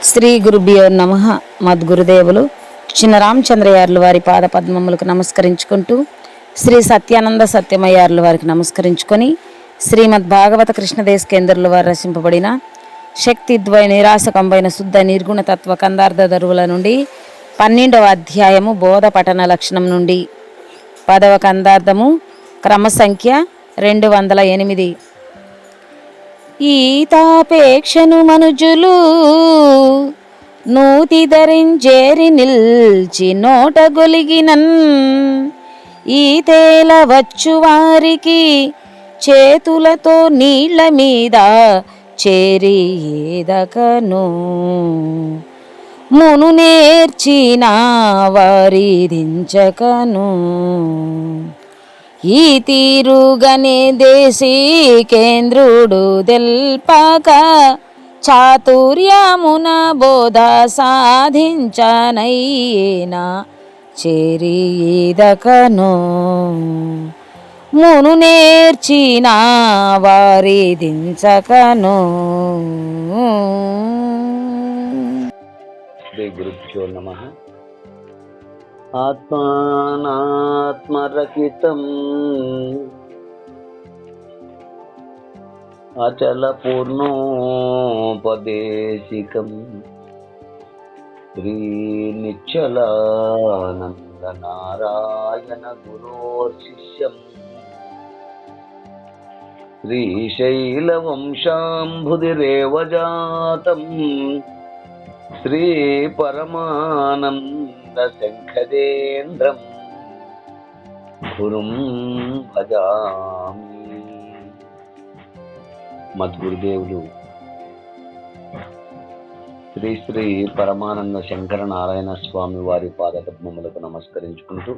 శ్రీ గురుభ్యో నమః. మద్గురుదేవులు చిన్న రామచంద్రయార్లు వారి పాద పద్మములకు నమస్కరించుకుంటూ, శ్రీ సత్యానంద సత్యమయ్యార్లు వారికి నమస్కరించుకొని, శ్రీమద్ భాగవత కృష్ణదేశ కేంద్రుల వారు రచింపబడిన శక్తిద్వయ నిరాశకంబైన శుద్ధ నిర్గుణ తత్వ కందార్థ దరువుల నుండి 12వ అధ్యాయము బోధ పఠన లక్షణం నుండి 10వ కందార్థము క్రమ సంఖ్య 208. ఈతాపేక్షను మనుజులు నూతి ధరించేరి నిల్చి నోట గొలిగినన్, ఈతేల వచ్చు వారికి చేతులతో నీళ్ల మీద చేరి ఏదకను, మును నేర్చిన వారిదించకను. ఈ తీరుగనే దేశీ కేంద్రుడు తెల్పక చాతుర్యమున బోధ సాధించనయ్యేనా చేరీదకను, మును నేర్చిన వారిదించకను. శ్రీ గురుభ్యో నమః. ఆత్మానాత్మరహితం అచల పూర్ణోపదేశికం శ్రీ నిశ్చలానంద నారాయణ గురోర్శిష్యం శ్రీశైలవంశాంబుధిరేవ జాతం శ్రీ పరమానంద శంఖదేంద్రం గురుం భజామి. మద్గురుదేవులు శ్రీ శ్రీ పరమానంద శంకర నారాయణ స్వామి వారి పాదపద్మములకు నమస్కరించుకుంటూ,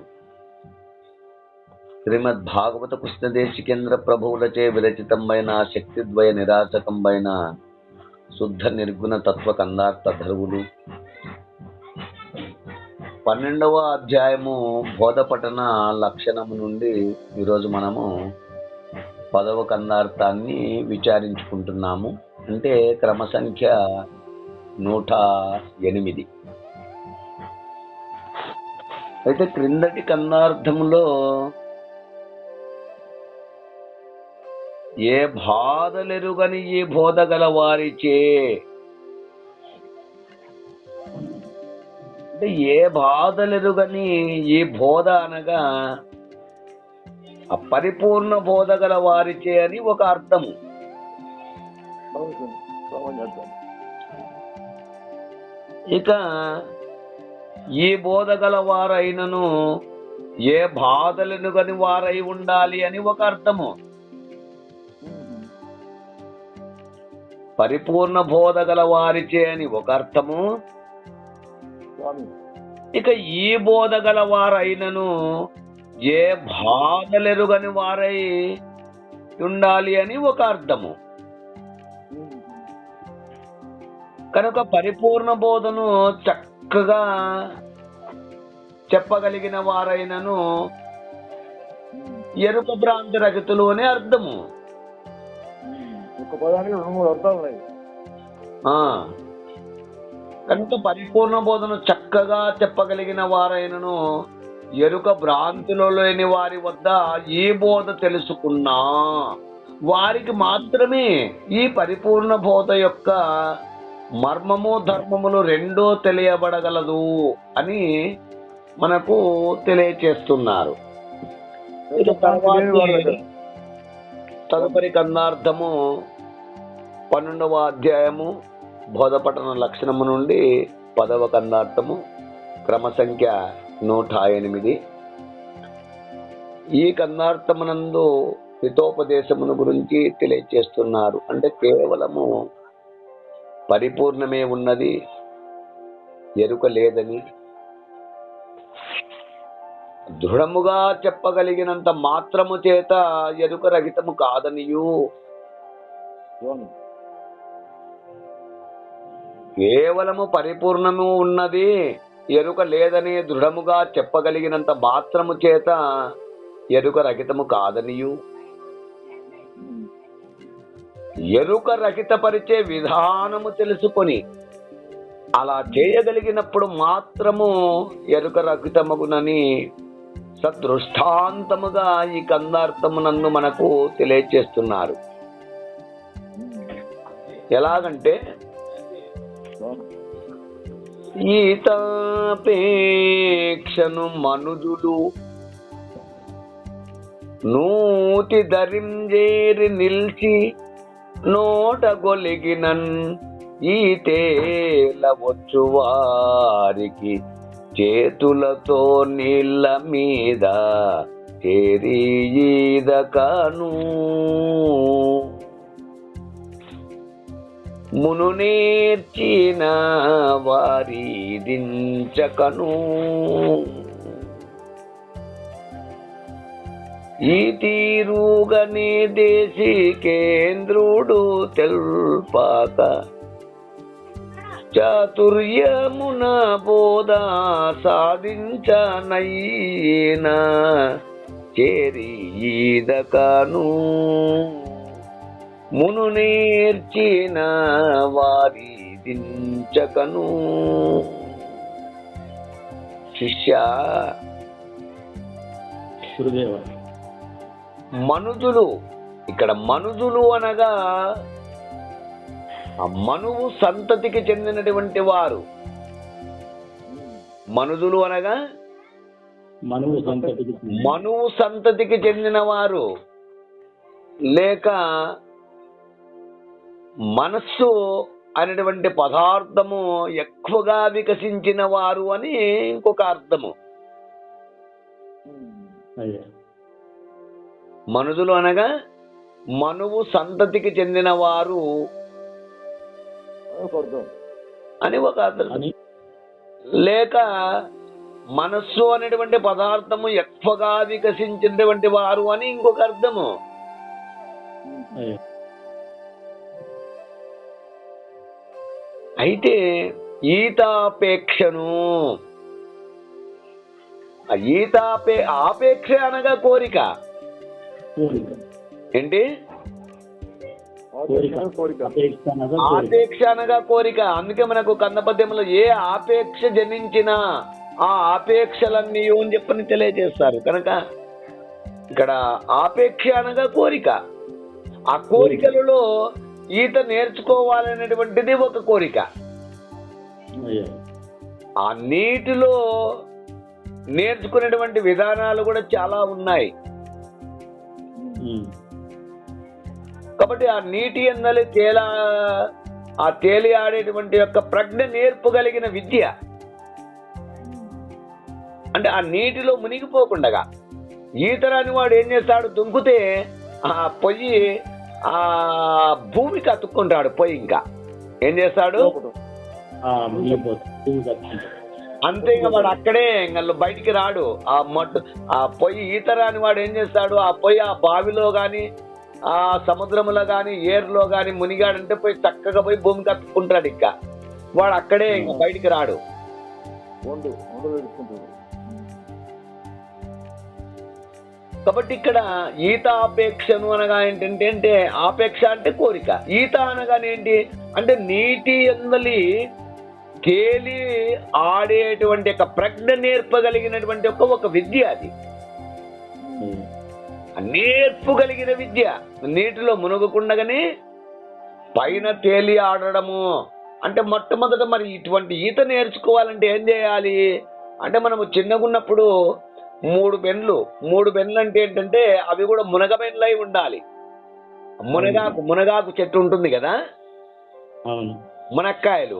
శ్రీమద్ భాగవత కృష్ణదేశికేంద్ర ప్రభువులచే విరచితమైన శక్తిద్వయ నిరాశకంబైన శుద్ధ నిర్గుణ తత్వ కందార్థ ధరువులు 12వ అధ్యాయము బోధపఠన లక్షణము నుండి ఈరోజు మనము 10వ కందార్థాన్ని విచారించుకుంటున్నాము. అంటే క్రమ సంఖ్య 108. అయితే క్రిందటి కందార్థములో ఏ బాధలెరుగని ఈ బోధ గల వారిచే, అంటే ఏ బాధలెరుగని ఈ బోధ అనగా అపరిపూర్ణ బోధ గల వారిచే అని ఒక అర్థము. ఇక ఈ బోధ గల వారైనను ఏ బాధలెరుగని వారై ఉండాలి అని ఒక అర్థము. పరిపూర్ణ బోధ గల వారిచే అని ఒక అర్థము. ఇక ఈ బోధ గల వారైనను ఏ బాధలెరుగని వారై ఉండాలి అని ఒక అర్థము. కనుక పరిపూర్ణ బోధను చక్కగా చెప్పగలిగిన వారైనను ఎరుక భ్రాంతి రహితులు అని అర్థము. కనుక పరిపూర్ణ బోధను చక్కగా చెప్పగలిగిన వారైనను ఎరుక భ్రాంతిలో లేని వారి వద్ద ఈ బోధ తెలుసుకున్నా వారికి మాత్రమే ఈ పరిపూర్ణ బోధ యొక్క మర్మము ధర్మములు రెండూ తెలియబడగలదు అని మనకు తెలియచేస్తున్నారు. తదుపరి కందార్థము 12వ అధ్యాయము బోధపఠన లక్షణము నుండి 10వ కందార్థము క్రమ సంఖ్య 108. ఈ కందార్థమునందు హితోపదేశమును గురించి తెలియచేస్తున్నారు. అంటే కేవలము పరిపూర్ణమే ఉన్నది, ఎరుక లేదని, దృఢముగా చెప్పగలిగినంత మాత్రము చేత ఎరుక రహితము కాదనియు, కేవలము పరిపూర్ణము ఉన్నది, ఎరుక లేదని దృఢముగా చెప్పగలిగినంత మాత్రము చేత ఎరుక రహితము కాదనియు, ఎరుక రహితపరిచే విధానము తెలుసుకొని అలా చేయగలిగినప్పుడు మాత్రము ఎరుక రహితమగునని సదృష్టాంతముగా ఈ కందార్థమునందు మనకు తెలియచేస్తున్నారు. ఎలాగంటే ఈతాపేక్షను మనుజులు నూతి ధరింజేరి నిల్చి నోట గొలిగినన్ ఈతేలవచ్చు వారికి చేతులతో నీళ్ళ మీద చేరి ఈదకను మును నేర్చిన వారి దించకను ఈ తీరుగనే దేశీ కేంద్రుడు తెల్పాక చాతుర్యమున బోధ సాధించనైనా చేరి ఈదకను మును నేర్చిన వారి దించకను. శిష్య, మనుజులు, ఇక్కడ మనుజులు అనగా మనువు సంతతికి చెందినటువంటి వారు. మనుజులు అనగా మనువు సంతతికి చెందిన వారు, లేక మనస్సు అనేటువంటి పదార్థము ఎక్కువగా వికసించిన వారు అని ఇంకొక అర్థము. మనుజులు అనగా మనువు సంతతికి చెందిన వారు అని ఒక అర్థం, లేక మనస్సు అనేటువంటి పదార్థము ఎక్కువగా వికసించినటువంటి వారు అని ఇంకొక అర్థము. అయితే ఈతాపేక్షను, ఆపేక్ష అనగా కోరిక. ఏంటి? ఆపేక్ష అనగా కోరిక. అందుకే మనకు కన్నపద్యంలో ఏ ఆపేక్ష జనించినా ఆ ఆపేక్షలన్నీ అని చెప్పని తెలియజేస్తారు. కనుక ఇక్కడ ఆపేక్ష అనగా కోరిక. ఆ కోరికలలో ఈత నేర్చుకోవాలనేటువంటిది ఒక కోరిక. ఆ నీటిలో నేర్చుకునేటువంటి విధానాలు కూడా చాలా ఉన్నాయి. కాబట్టి ఆ నీటి అందలి తేలి ఆడేటువంటి యొక్క ప్రజ్ఞ నేర్పగలిగిన విద్య. అంటే ఆ నీటిలో మునిగిపోకుండా ఈతరాని వాడు ఏం చేస్తాడు, దుంకుతే ఆ పొయ్యి ఆ భూమికి అతుక్కుంటాడు. పొయ్యి ఇంకా ఏం చేస్తాడు, అంతేగా వాడు అక్కడే ఇంకా బయటికి రాడు. ఆ పొయ్యి ఈతరాని వాడు ఏం చేస్తాడు, ఆ పొయ్యి ఆ బావిలో గాని ఆ సముద్రంలో గాని ఏరులో గాని మునిగాడంటే పోయి చక్కగా పోయి భూమికి అతుక్కుంటాడు. ఇంకా వాడు అక్కడే ఇంకా బయటికి రాడు. కాబట్టి ఇక్కడ ఈత ఆపేక్షను అనగా ఏంటంటే ఆపేక్ష అంటే కోరిక. ఈత అనగానేంటి అంటే నీటి అందలి తేలి ఆడేటువంటి ఒక ప్రజ్ఞ నేర్పగలిగినటువంటి ఒక విద్య. అది నేర్పగలిగిన విద్య. నీటిలో మునుగకుండగానే పైన తేలి ఆడడము అంటే మొట్టమొదట మరి ఇటువంటి ఈత నేర్చుకోవాలంటే ఏం చేయాలి అంటే, మనము చిన్నగున్నప్పుడు మూడు బెన్లు అంటే ఏంటంటే అవి కూడా మునగబెన్లు అయి ఉండాలి. మునగాకు చెట్టు ఉంటుంది కదా, మునక్కాయలు.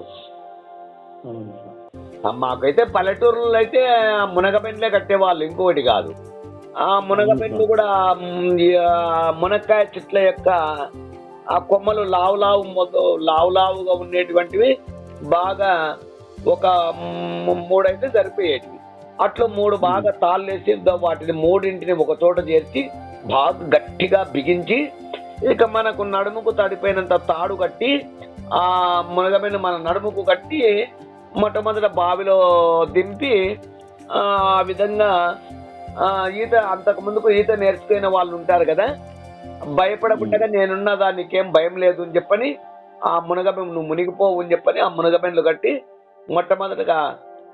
మాకైతే పల్లెటూరులో అయితే మునగబెన్లే కట్టేవాళ్ళు, ఇంకొకటి కాదు. ఆ మునగబెన్లు కూడా మునక్కాయ చెట్ల యొక్క ఆ కొమ్మలు లావులావుగా ఉండేటువంటివి బాగా ఒక 3 అయితే సరిపోయేటివి. అట్లా 3 బాగా తాళ్ళేసి వాటిని 3ంటిని ఒక చోట చేర్చి బాగా గట్టిగా బిగించి ఇక మనకు నడుముకు తడిపోయినంత తాడు కట్టి ఆ మునగబెన్ను మన నడుముకు కట్టి మొట్టమొదట బావిలో దింపి ఆ విధంగా ఈత అంతకు ముందుకు ఈత నేర్చుకునే వాళ్ళు ఉంటారు కదా, భయపడకుండా నేనున్నదా నీకేం భయం లేదు అని చెప్పని ఆ మునగబెన్ను నువ్వు మునిగిపోవు అని చెప్పని ఆ మునగబెన్లు కట్టి మొట్టమొదటిగా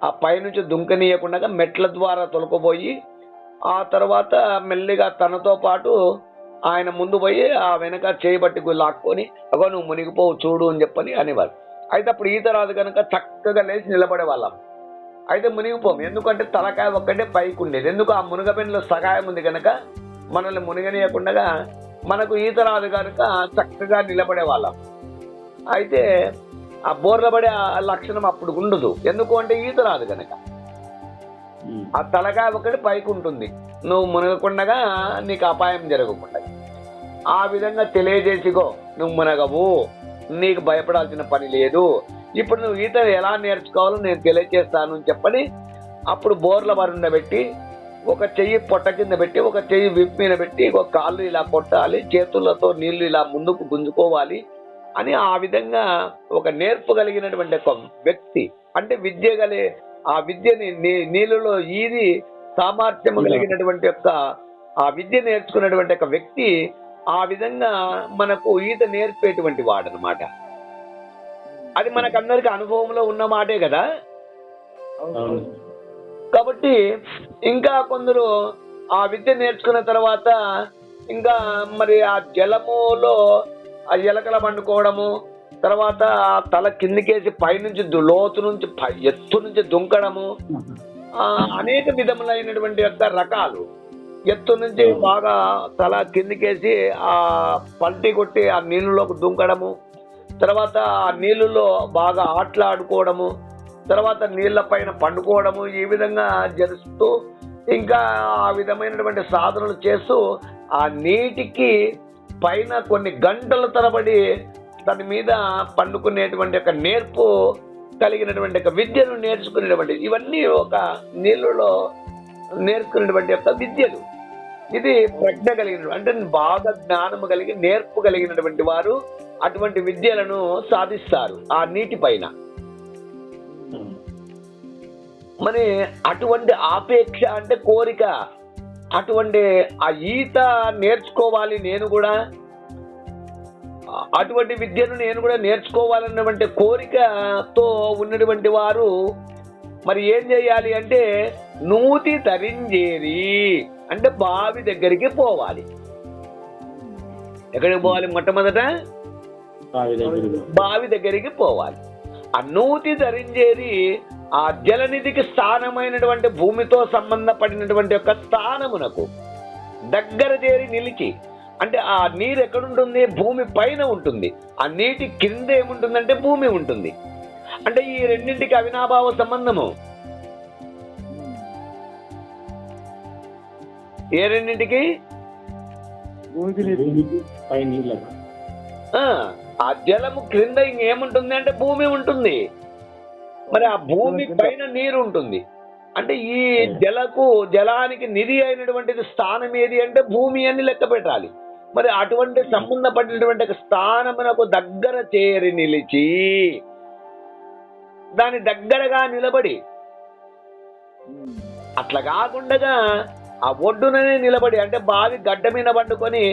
ఆ పైనుంచి దుంకనీయకుండా మెట్ల ద్వారా తొలకపోయి ఆ తర్వాత మెల్లిగా తనతో పాటు ఆయన ముందు పోయి ఆ వెనక చేయబట్టి లాక్కొని అగో నువ్వు మునిగిపోవు చూడు అని చెప్పని అనేవారు. అయితే అప్పుడు ఈత రాదు కనుక చక్కగా లేచి నిలబడే వాళ్ళం. అయితే మునిగిపోము, ఎందుకంటే తలకాయ ఒక్కటే పైకి ఉండేది. ఎందుకు ఆ మునగపెండ్లో సహాయం ఉంది కనుక మనల్ని మునిగనీయకుండా మనకు ఈత రాదు కనుక చక్కగా నిలబడే వాళ్ళం. అయితే ఆ బోర్ల పడే లక్షణం అప్పుడు ఉండదు, ఎందుకు అంటే ఈత రాదు కనుక. ఆ తలకాయ ఒకటి పైకి ఉంటుంది, నువ్వు మునగకుండగా నీకు అపాయం జరగకుండా. ఆ విధంగా తెలియజేసిగో నువ్వు మునగవు, నీకు భయపడాల్సిన పని లేదు, ఇప్పుడు నువ్వు ఈత ఎలా నేర్చుకోవాలో నేను తెలియజేస్తాను అని చెప్పని అప్పుడు బోర్ల వరుండబెట్టి ఒక చెయ్యి పొట్ట కింద పెట్టి ఒక చెయ్యి విప్ మీద పెట్టి ఒక కాళ్ళు ఇలా కొట్టాలి, చేతులతో నీళ్లు ఇలా ముందుకు గుంజుకోవాలి అని ఆ విధంగా ఒక నేర్పు కలిగినటువంటి ఒక వ్యక్తి, అంటే విద్య గలే ఆ విద్యని నీళ్ళలో ఈది సామర్థ్యం కలిగినటువంటి యొక్క ఆ విద్య నేర్చుకున్నటువంటి ఒక వ్యక్తి ఆ విధంగా మనకు ఈత నేర్పేటువంటి వాడనమాట. అది మనకందరికి అనుభవంలో ఉన్న మాటే కదా. కాబట్టి ఇంకా కొందరు ఆ విద్య నేర్చుకున్న తర్వాత ఇంకా మరి ఆ జలములో ఆ ఎలకల పండుకోవడము, తర్వాత తల కిందికేసి పైనుంచి లోతు నుంచి ఎత్తు నుంచి దుంకడము, అనేక విధములైనటువంటి యొక్క రకాలు. ఎత్తు నుంచి బాగా తల కిందికేసి ఆ పల్టీ కొట్టి ఆ నీళ్ళలోకి దుంకడము, తర్వాత ఆ నీళ్ళలో బాగా ఆటలాడుకోవడము, తర్వాత నీళ్ల పైన పండుకోవడము, ఈ విధంగా జరుస్తూ ఇంకా ఆ విధమైనటువంటి సాధనలు చేస్తూ ఆ నీటికి పైన కొన్ని గంటల తరబడి దాని మీద పండుకునేటువంటి ఒక నేర్పు కలిగినటువంటి ఒక విద్యను నేర్చుకునేటువంటి, ఇవన్నీ ఒక నీళ్ళలో నేర్చుకునేటువంటి యొక్క విద్యలు. ఇది ప్రజ్ఞ కలిగిన, అంటే బాగా జ్ఞానము కలిగి నేర్పు కలిగినటువంటి వారు అటువంటి విద్యలను సాధిస్తారు ఆ నీటి పైన. మరి అటువంటి ఆపేక్ష అంటే కోరిక, అటువంటి ఆ ఈత నేర్చుకోవాలి నేను కూడా, అటువంటి విద్యను నేను కూడా నేర్చుకోవాలన్నటువంటి కోరికతో ఉన్నటువంటి వారు మరి ఏం చేయాలి అంటే నూతి తరింజేరి అంటే బావి దగ్గరికి పోవాలి. ఎక్కడికి పోవాలి? మొట్టమొదట బావి దగ్గరికి పోవాలి. ఆ నూతి తరింజేరి ఆ జలనిధికి స్థానమైనటువంటి భూమితో సంబంధపడినటువంటి యొక్క స్థానమునకు దగ్గర చేరి నిలిచి, అంటే ఆ నీరు ఎక్కడుంటుంది? భూమి పైన ఉంటుంది. ఆ నీటి కింద ఏముంటుందంటే భూమి ఉంటుంది. అంటే ఈ రెండింటికి అవినాభావ సంబంధము. ఏ రెండింటికి? ఆ జలము క్రింద ఇంకేముంటుంది అంటే భూమి ఉంటుంది, మరి ఆ భూమి పైన నీరు ఉంటుంది. అంటే ఈ జలానికి నిధి అయినటువంటిది స్థానం ఏది అంటే భూమి అని లెక్క పెట్టాలి. మరి అటువంటి సంబంధపడినటువంటి స్థానమునకు దగ్గర చేరి నిలిచి దాని దగ్గరగా నిలబడి, అట్లా కాకుండా ఆ ఒడ్డుననే నిలబడి, అంటే బావి గడ్డ మీద పండుకొని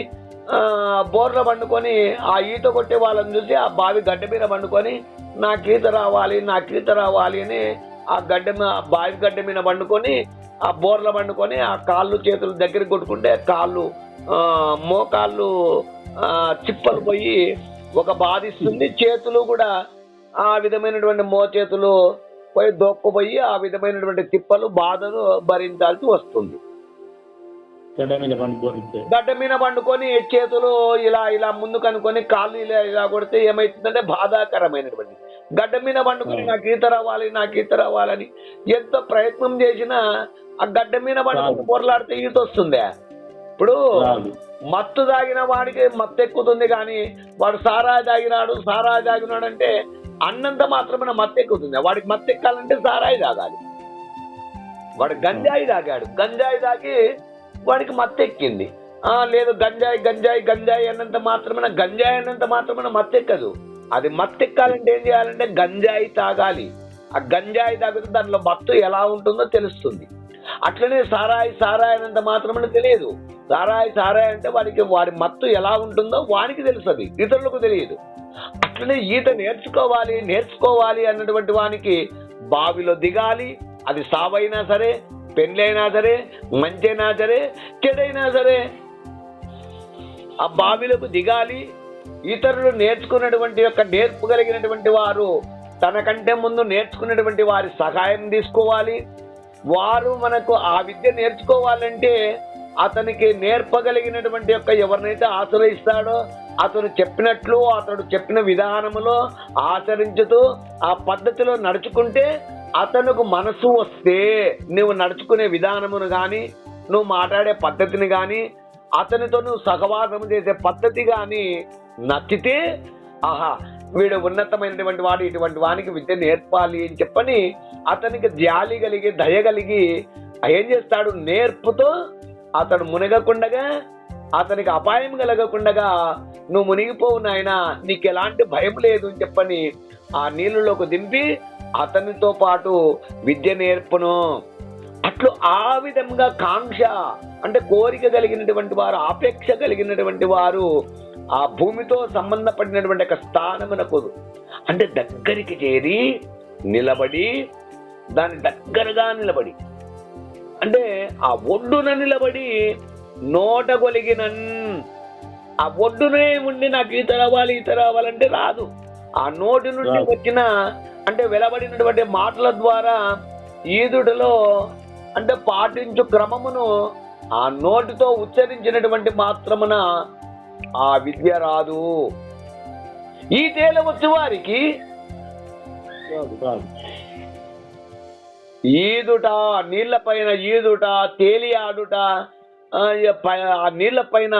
బోర్ల పండుకొని ఆ ఈత కొట్టే వాళ్ళని చూసి ఆ బావి గడ్డ మీద పండుకొని నాకు ఈత రావాలి నాకు ఈత రావాలి అని ఆ బావి గడ్డ మీద పండుకొని ఆ బోర్ల పండుకొని ఆ కాళ్ళు చేతులు దగ్గరికి కొట్టుకుంటే కాళ్ళు మోకాళ్ళు చిప్పలు పోయి ఒక బాధిస్తుంది. చేతులు కూడా ఆ విధమైనటువంటి మోచేతులు పోయి దొక్కుపోయి ఆ విధమైనటువంటి తిప్పలు బాధను భరించాల్సి వస్తుంది. గడ్డ మీద పండుకొని చేతులు ఇలా ఇలా ముందుకు అనుకొని కాళ్ళు ఇలా ఇలా కొడితే ఏమైతుందంటే బాధాకరమైనటువంటి. గడ్డ మీద పండుకొని నాకు ఈత రావాలి నాకు ఈత రావాలని ఎంత ప్రయత్నం చేసినా ఆ గడ్డ మీద పండుకొని పొరలాడితే ఈత వస్తుందే. ఇప్పుడు మత్తు తాగిన వాడికి మత్తు ఎక్కుతుంది, కానీ వాడు సారాయి తాగినాడు అంటే అన్నంత మాత్రమే మత్తు ఎక్కుతుంది. వాడికి మత్తు ఎక్కాలంటే సారాయి తాగాలి. వాడు గంజాయి తాగి వాడికి మత్తు ఎక్కింది. లేదు గంజాయి అన్నంత మాత్రమే మత్తు ఎక్కదు. అది మత్తు ఎక్కాలంటే ఏం చేయాలంటే గంజాయి తాగాలి. ఆ గంజాయి తాగితే దానిలో మత్తు ఎలా ఉంటుందో తెలుస్తుంది. అట్లనే సారాయి అన్నంత మాత్రమే తెలియదు. సారాయి అంటే వాడి మత్తు ఎలా ఉంటుందో వానికి తెలుస్తుంది, ఇతరులకు తెలియదు. అట్లనే ఈత నేర్చుకోవాలి అన్నటువంటి వానికి బావిలో దిగాలి. అది సావైనా సరే, పెళ్ళైనా సరే, మంచైనా సరే, చెడైనా సరే ఆ బావిలకు దిగాలి. ఇతరులు నేర్చుకున్నటువంటి యొక్క నేర్పు కలిగినటువంటి వారు తనకంటే ముందు నేర్చుకున్నటువంటి వారి సహాయం తీసుకోవాలి. వారు మనకు ఆ విద్య నేర్చుకోవాలంటే అతనికి నేర్పగలిగినటువంటి యొక్క ఎవరినైతే ఆశ్రయిస్తాడో అతను చెప్పినట్లు, అతడు చెప్పిన విధానములో ఆచరించుతూ ఆ పద్ధతిలో నడుచుకుంటే అతనుకు మనసు వస్తే నువ్వు నడుచుకునే విధానమును కానీ, నువ్వు మాట్లాడే పద్ధతిని కానీ, అతనితో నువ్వు సహవాసం చేసే పద్ధతి కానీ నచ్చితే, ఆహా వీడు ఉన్నతమైనటువంటి వాడు, ఇటువంటి వానికి విద్య నేర్పాలి అని చెప్పని అతనికి జాలి కలిగి, దయ కలిగి ఏం చేస్తాడు, నేర్పుతో అతడు మునగకుండగా, అతనికి అపాయం కలగకుండగా నువ్వు మునిగిపోవు నాయనా, నీకు ఎలాంటి భయం లేదు అని చెప్పని ఆ నీళ్ళలోకి దింపి అతనితో పాటు విద్య నేర్పును. అట్లు ఆ విధంగా కాంక్ష అంటే కోరిక కలిగినటువంటి వారు, ఆపేక్ష కలిగినటువంటి వారు ఆ భూమితో సంబంధపడినటువంటి ఒక స్థానమునకు అంటే దగ్గరికి చేరి నిలబడి, దాని దగ్గరగా నిలబడి అంటే ఆ ఒడ్డున నిలబడి నోట కొలిగినన్, ఆ ఒడ్డునే ఉండి నాకు ఈత రావాలంటే రాదు. ఆ నోటి నుండి వచ్చిన అంటే వెలబడినటువంటి మాటల ద్వారా ఈదుటలో అంటే పాటించు క్రమమును ఆ నోటితో ఉచ్చరించినటువంటి మాత్రమున ఆ విద్య రాదు. ఈ తేల వచ్చే వారికి ఈదుట, నీళ్లపైన ఈదుట, తేలి ఆడుట, ఆ నీళ్లపైన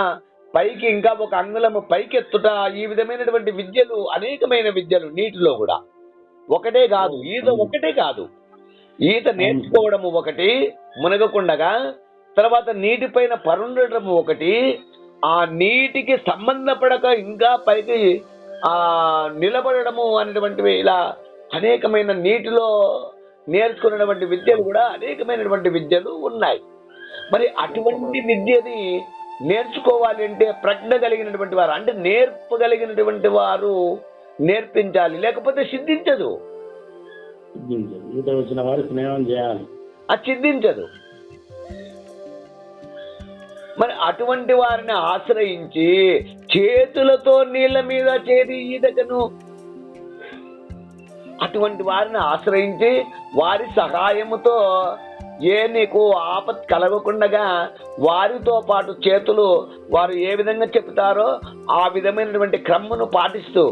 పైకి ఇంకా ఒక అంగుళము పైకెత్తుట, ఈ విధమైనటువంటి విద్యలు అనేకమైన విద్యలు నీటిలో కూడా ఒకటే కాదు. ఈత ఒకటే కాదు, ఈత నేర్చుకోవడము ఒకటి, మునగకుండగా తర్వాత నీటిపైన పరుండటము ఒకటి, ఆ నీటికి సంబంధపడక ఇంకా పైకి నిలబడము అనేటువంటివి, ఇలా అనేకమైన నీటిలో నేర్చుకున్నటువంటి విద్యలు కూడా అనేకమైనటువంటి విద్యలు ఉన్నాయి. మరి అటువంటి విద్యని నేర్చుకోవాలి అంటే ప్రజ్ఞ కలిగినటువంటి వారు, అంటే నేర్పగలిగినటువంటి వారు నేర్పించాలి, లేకపోతే సిద్ధించదు. వచ్చిన వారు స్నేహం చేయాలి, అది సిద్ధించదు. మరి అటువంటి వారిని ఆశ్రయించి చేతులతో నీళ్ళ మీద చేరి ఈదకను, అటువంటి వారిని ఆశ్రయించి వారి సహాయముతో నీకు ఆపత్ కలగకుండగా వారితో పాటు చేతులు వారు ఏ విధంగా చెప్తారో ఆ విధమైనటువంటి క్రమను పాటిస్తూ,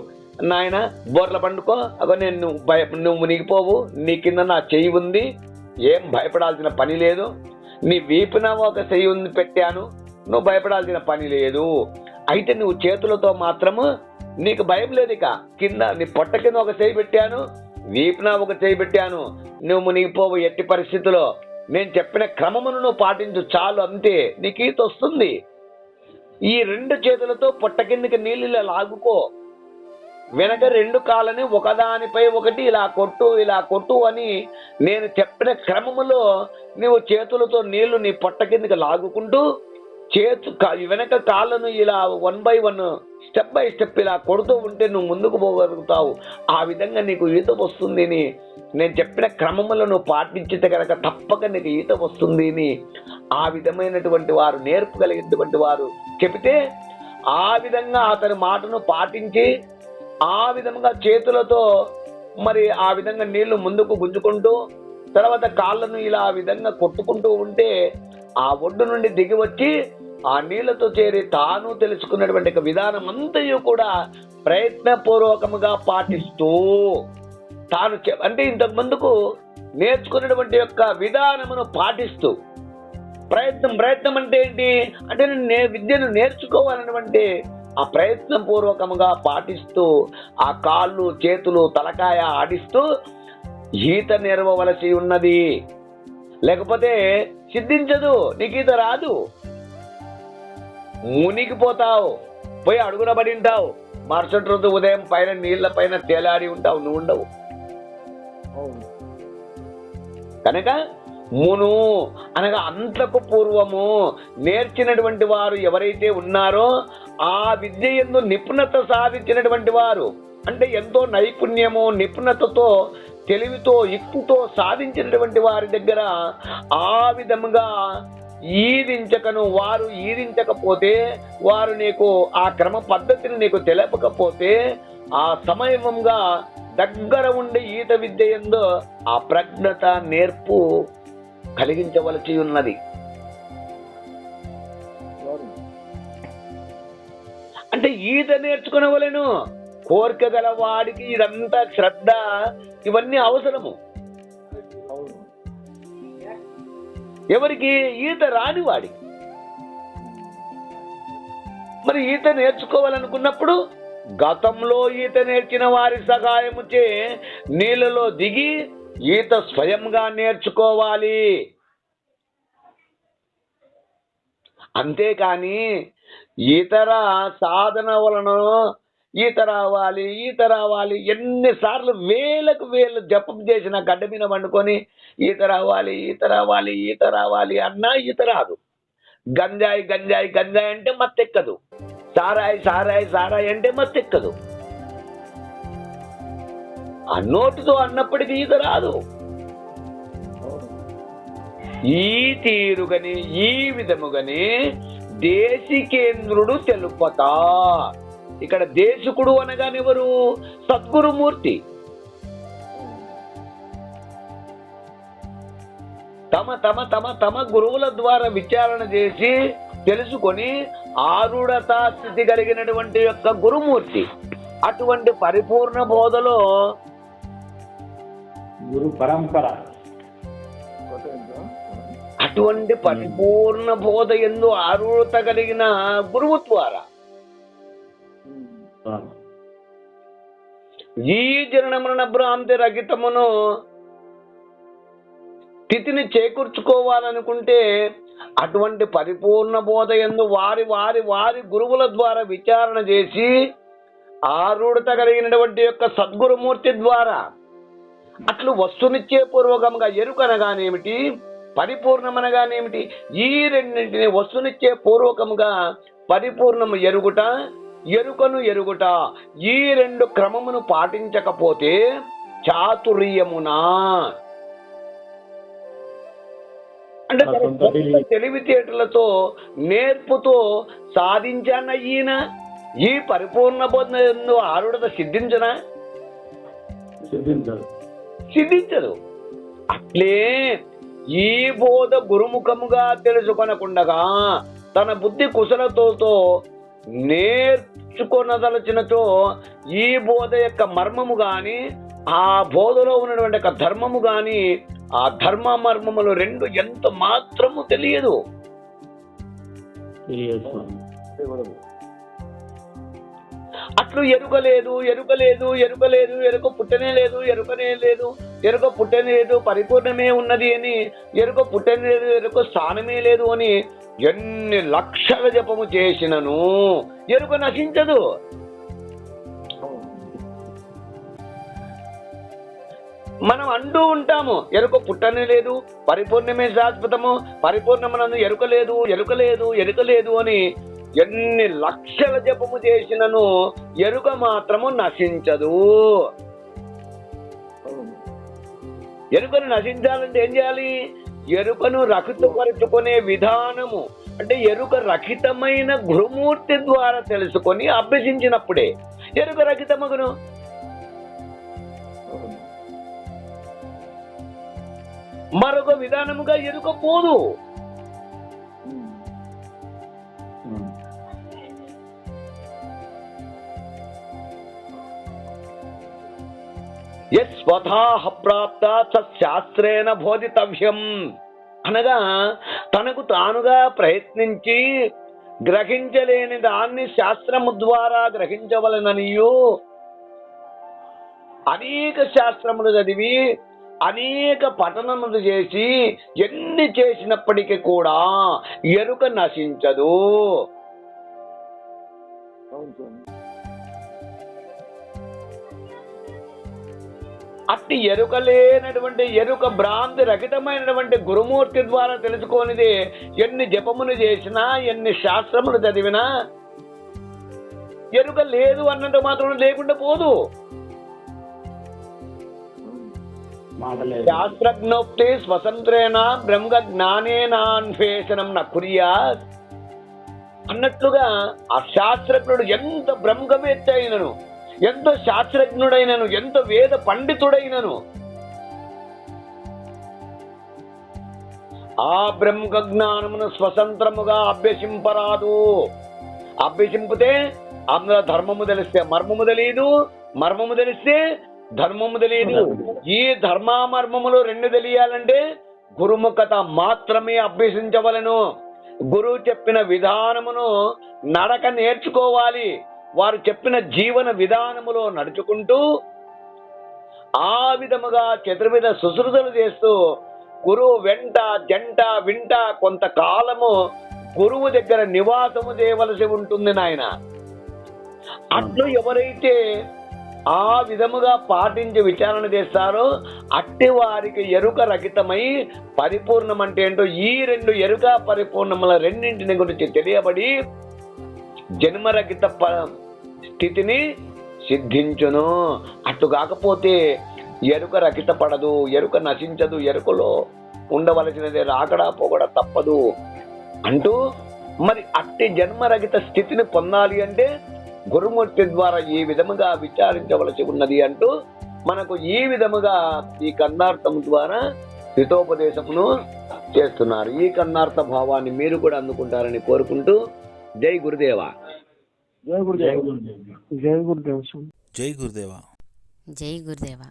నాయన బోర్ల పండుకో, అగో నేను నువ్వు మునిగిపోవు, నీ కింద నా చెయ్యి ఉంది, ఏం భయపడాల్సిన పని లేదు, నీ వీపున ఒక చెయ్యి ఉంది పెట్టాను, నువ్వు భయపడాల్సిన పని లేదు. అయితే నువ్వు చేతులతో మాత్రము నీకు భయం లేదు, ఇక కింద నీ పొట్ట కింద ఒక చెయ్యి పెట్టాను, వీపున ఒక చెయ్యి పెట్టాను, నువ్వు మునిగిపోవు ఎట్టి పరిస్థితిలో, నేను చెప్పిన క్రమమును నువ్వు పాటించు చాలు, అంతే నీకు ఈత వస్తుంది. ఈ రెండు చేతులతో పొట్ట కిందకి నీళ్ళు లాగుకో, వెనక రెండు కాళ్ళని ఒకదానిపై ఒకటి ఇలా కొట్టు అని నేను చెప్పిన క్రమములో నువ్వు చేతులతో నీళ్లు నీ పొట్ట కిందకి లాగుకుంటూ వెనక కాళ్ళను ఇలా 1 by 1 స్టెప్ బై స్టెప్ ఇలా కొడుతూ ఉంటే నువ్వు ముందుకు పోగలుగుతావు. ఆ విధంగా నీకు ఈత వస్తుంది అని నేను చెప్పిన క్రమములను నువ్వు పాటించితే కనుక తప్పక నీకు ఈత వస్తుంది అని ఆ విధమైనటువంటి వారు, నేర్పగలిగినటువంటి వారు చెబితే ఆ విధంగా అతని మాటను పాటించి ఆ విధంగా చేతులతో మరి ఆ విధంగా నీళ్లు ముందుకు గుంజుకుంటూ తర్వాత కాళ్ళను ఇలా ఆ విధంగా కొట్టుకుంటూ ఉంటే ఆ ఒడ్డు నుండి దిగి వచ్చి ఆ నీళ్లతో చేరి తాను తెలుసుకున్నటువంటి విధానం అంతయు కూడా ప్రయత్నపూర్వకముగా పాటిస్తూ తాను అంటే ఇంతకు ముందుకు నేర్చుకున్నటువంటి యొక్క విధానమును పాటిస్తూ ప్రయత్నం అంటే ఏంటి అంటే నేను విద్యను నేర్చుకోవాలన్నటువంటి ఆ ప్రయత్నం పూర్వకముగా పాటిస్తూ ఆ కాళ్ళు చేతులు తలకాయ ఆడిస్తూ ఈత నేర్వవలసి ఉన్నది. లేకపోతే సిద్ధించదు, నీకు ఈత రాదు, మునిగిపోతావు, పోయి అడుగున పడి ఉంటావు, మరుసటి రోజు ఉదయం పైన నీళ్ల పైన తేలాడి ఉంటావు, నువ్వు ఉండవు. కనుక మును అనగా అంతకు పూర్వము నేర్చినటువంటి వారు ఎవరైతే ఉన్నారో ఆ విద్య యందు నిపుణత సాధించినటువంటి వారు, అంటే ఎంతో నైపుణ్యము నిపుణతతో తెలివితో యుక్తితో సాధించినటువంటి వారి దగ్గర ఆ విధముగా వారు ఈదించకపోతే, వారు నీకు ఆ క్రమ పద్ధతిని నీకు తెలపకపోతే, ఆ సమయంగా దగ్గర ఉండి ఈత విద్య యందు ఆ ప్రజ్ఞత నేర్పు కలిగించవలసి ఉన్నది. అంటే ఈత నేర్చుకునవలెను. కోరిక గల వాడికి ఇదంతా శ్రద్ధ, ఇవన్నీ అవసరము. ఎవరికి? ఈత రాని వాడికి. మరి ఈత నేర్చుకోవాలనుకున్నప్పుడు గతంలో ఈత నేర్చిన వారి సహాయముచే నీళ్ళలో దిగి ఈత స్వయంగా నేర్చుకోవాలి. అంతేకాని ఇతర సాధన వలన ఈత రావాలి ఎన్నిసార్లు వేలకు వేలు జపం చేసిన గడ్డ మీద వండుకొని ఈత రావాలి అన్నా ఈత రాదు. గంజాయి అంటే మత్తెక్కదు. సారాయి అంటే మత్తెక్కదు. ఆ నోటితో అన్నప్పటికీ ఈత రాదు. ఈ తీరుగని ఈ విధముగని దేశికేంద్రుడు తెలుపతా. ఇక్కడ దేశికుడు అనగానెవరు? సద్గురుమూర్తి. తమ తమ తమ తమ గురువుల ద్వారా విచారణ చేసి తెలుసుకొని ఆరుడతా స్థితి కలిగినటువంటి యొక్క గురుమూర్తి. అటువంటి పరిపూర్ణ బోధలో గురు పరంపర, అటువంటి పరిపూర్ణ బోధ యందు ఆరుడత కలిగిన గురువు ద్వారా ఈ జనన మరణ భ్రాంతి రహితమును స్థితిని చేకూర్చుకోవాలనుకుంటే అటువంటి పరిపూర్ణ బోధ యందు వారి వారి వారి గురువుల ద్వారా విచారణ చేసి ఆరుడత కలిగినటువంటి యొక్క సద్గురుమూర్తి ద్వారా అట్లు వస్తునిచ్చే పూర్వకంగా ఎరుకనగానేమిటి, పరిపూర్ణమనగానేమిటి, ఈ రెండింటిని వస్తునిచ్చే పూర్వకముగా పరిపూర్ణము ఎరుగుట, ఎరుకను ఈ రెండు క్రమమును పాటించకపోతే చాతుర్యమునా అంటే తెలివితేటలతో నేర్పుతో సాధించాన ఈయన ఈ పరిపూర్ణ బోధన ఆరుడత సిద్ధించదు. అట్లే ఈ బోధ గురుముఖముగా తెలుసుకొనకుండగా తన బుద్ధి కుశలతో నేర్చుకొనదలచినతో ఈ బోధ యొక్క మర్మము గాని ఆ బోధలో ఉన్నటువంటి ఒక ధర్మము గాని ఆ ధర్మ మర్మములు రెండు ఎంత మాత్రము తెలియదు. అట్లు ఎరుక పుట్టనే లేదు, ఎరుక పుట్టనే లేదు, పరిపూర్ణమే ఉన్నది అని, ఎరుక పుట్టనే లేదు, ఎరుక స్థానమే లేదు అని ఎన్ని లక్షల జపము చేసినను ఎరుక నశించదు. మనం అంటూ ఉంటాము ఎరుక పుట్టనే లేదు, పరిపూర్ణమే శాశ్వతము, పరిపూర్ణమునందు ఎరుక లేదు అని ఎన్ని లక్షల జపము చేసినను ఎరుక మాత్రము నశించదు. ఎరుకను నశించాలంటే ఏం చేయాలి? ఎరుకను రహితపరుచుకునే విధానము అంటే ఎరుక రహితమైన గురుమూర్తి ద్వారా తెలుసుకొని అభ్యసించినప్పుడే ఎరుక రహితమగును. మరొక విధానముగా ఎరుక పోదు. యస్వథాః ప్రాప్త శాస్త్రేణ బోధితవ్యం అనగా తనకు తానుగా ప్రయత్నించి గ్రహించలేని దాన్ని శాస్త్రము ద్వారా గ్రహించవలననియు అనేక శాస్త్రములు చదివి అనేక పఠనములు చేసి ఎన్ని చేసినప్పటికీ కూడా ఎరుక నశించదు. అట్టి ఎరుక లేనటువంటి ఎరుక భ్రాంతి రహితమైనటువంటి గురుమూర్తి ద్వారా తెలుసుకోనిదే ఎన్ని జపములు చేసినా ఎన్ని శాస్త్రములు చదివినా ఎరుక లేదు అన్నంత మాత్రం లేకుండా పోదు. శాస్త్రజ్ఞోక్తి స్వతంత్రేణ బ్రహ్మ జ్ఞానేనాన్వేషణం న కుర్యాత్ అన్నట్లుగా ఆ శాస్త్రజ్ఞుడు ఎంత బ్రహ్మవేత్త అయినను, ఎంత శాస్త్రజ్ఞుడైనను, ఎంత వేద పండితుడైనను ఆ బ్రహ్మ జ్ఞానమును స్వతంత్రముగా అభ్యసింపరాదు. అభ్యసింపితే అందులో ధర్మము తెలిస్తే మర్మము తెలియదు, మర్మము తెలిస్తే ధర్మము తెలియదు. ఈ ధర్మామర్మములు రెండు తెలియాలంటే గురుముఖత మాత్రమే అభ్యసించవలను. గురువు చెప్పిన విధానమును నడక నేర్చుకోవాలి. వారు చెప్పిన జీవన విధానములో నడుచుకుంటూ ఆ విధముగా చతుర్విధ సుశ్రుతులు చేస్తూ గురువు వెంట జంట వింట కొంతకాలము గురువు దగ్గర నివాసము చేయవలసి ఉంటుంది నాయన. అట్లు ఎవరైతే ఆ విధముగా పాటించి విచారణ చేస్తారో అట్టి వారికి ఎరుక రహితమై పరిపూర్ణం అంటే ఏంటో ఈ రెండు ఎరుక పరిపూర్ణముల రెండింటిని గురించి తెలియబడి జన్మరహిత స్థితిని సిద్ధించును. అటు కాకపోతే ఎరుక రహిత పడదు, ఎరుక నశించదు, ఎరుకలో ఉండవలసినదే రాకడా పోకడా తప్పదు అంటూ మరి అట్టి జన్మరహిత స్థితిని పొందాలి అంటే గురుమూర్తి ద్వారా ఈ విధముగా విచారించవలసి ఉన్నది అంటూ మనకు ఈ విధముగా ఈ కన్నార్థం ద్వారా హితోపదేశమును చేస్తున్నారు. ఈ కన్నార్థ భావాన్ని మీరు కూడా అందుకుంటారని కోరుకుంటూ జై గురుదేవా. జై గురుదేవ. జై గురుదేవ. జై గురుదేవ.